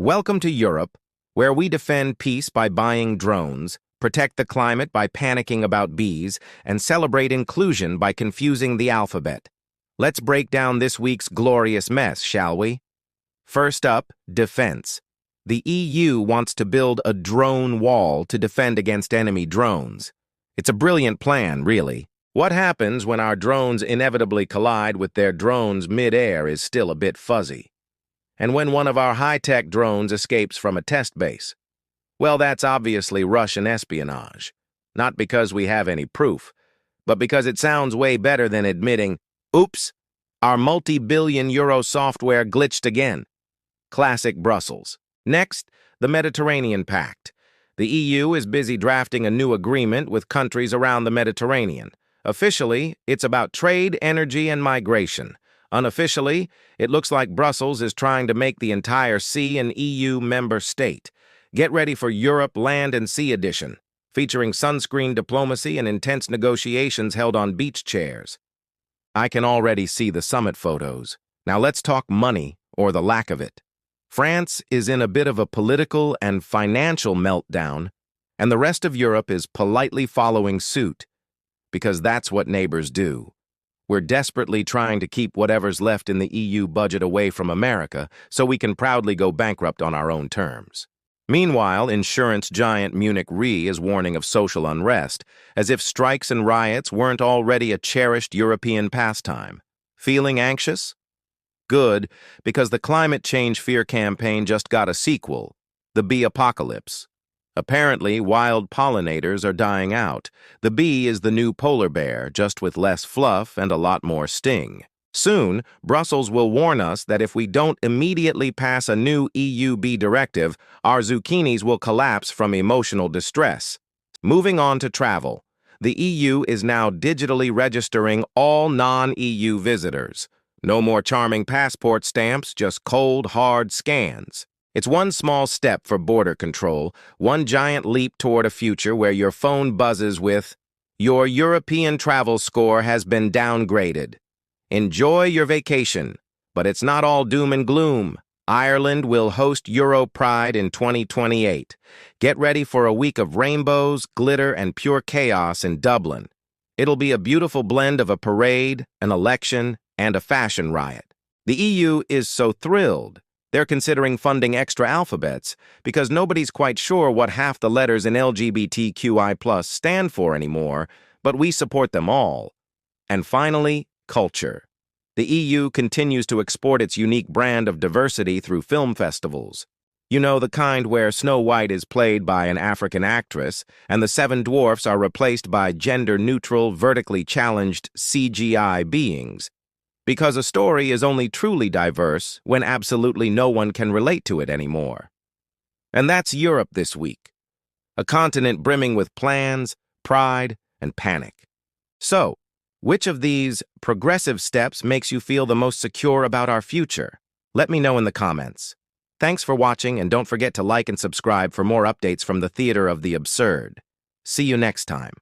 Welcome to Europe, where we defend peace by buying drones, protect the climate by panicking about bees, and celebrate inclusion by confusing the alphabet. Let's break down this week's glorious mess, shall we? First up, defense. The EU wants to build a drone wall to defend against enemy drones. It's a brilliant plan, really. What happens when our drones inevitably collide with their drones mid-air is still a bit fuzzy. And when one of our high-tech drones escapes from a test base? Well, that's obviously Russian espionage. Not because we have any proof, but because it sounds way better than admitting, oops, our multi-billion-euro software glitched again. Classic Brussels. Next, the Mediterranean Pact. The EU is busy drafting a new agreement with countries around the Mediterranean. Officially, it's about trade, energy, and migration. Unofficially, it looks like Brussels is trying to make the entire sea an EU member state. Get ready for Europe Land and Sea Edition, featuring sunscreen diplomacy and intense negotiations held on beach chairs. I can already see the summit photos. Now let's talk money, or the lack of it. France is in a bit of a political and financial meltdown, and the rest of Europe is politely following suit, because that's what neighbors do. We're desperately trying to keep whatever's left in the EU budget away from America so we can proudly go bankrupt on our own terms. Meanwhile, insurance giant Munich Re is warning of social unrest, as if strikes and riots weren't already a cherished European pastime. Feeling anxious? Good, because the climate change fear campaign just got a sequel, the bee apocalypse. Apparently, wild pollinators are dying out. The bee is the new polar bear, just with less fluff and a lot more sting. Soon, Brussels will warn us that if we don't immediately pass a new EU bee directive, our zucchinis will collapse from emotional distress. Moving on to travel. The EU is now digitally registering all non-EU visitors. No more charming passport stamps, just cold, hard scans. It's one small step for border control, one giant leap toward a future where your phone buzzes with, "Your European travel score has been downgraded. Enjoy your vacation, but it's not all doom and gloom. Ireland will host Euro Pride in 2028. Get ready for a week of rainbows, glitter, and pure chaos in Dublin. It'll be a beautiful blend of a parade, an election, and a fashion riot. The EU is so thrilled. They're considering funding extra alphabets because nobody's quite sure what half the letters in LGBTQI+ stand for anymore, but we support them all. And finally, culture. The EU continues to export its unique brand of diversity through film festivals. You know, the kind where Snow White is played by an African actress and the Seven Dwarfs are replaced by gender-neutral, vertically challenged CGI beings. Because a story is only truly diverse when absolutely no one can relate to it anymore. And that's Europe this week, a continent brimming with plans, pride, and panic. So, which of these progressive steps makes you feel the most secure about our future? Let me know in the comments. Thanks for watching, and don't forget to like and subscribe for more updates from the theater of the absurd. See you next time.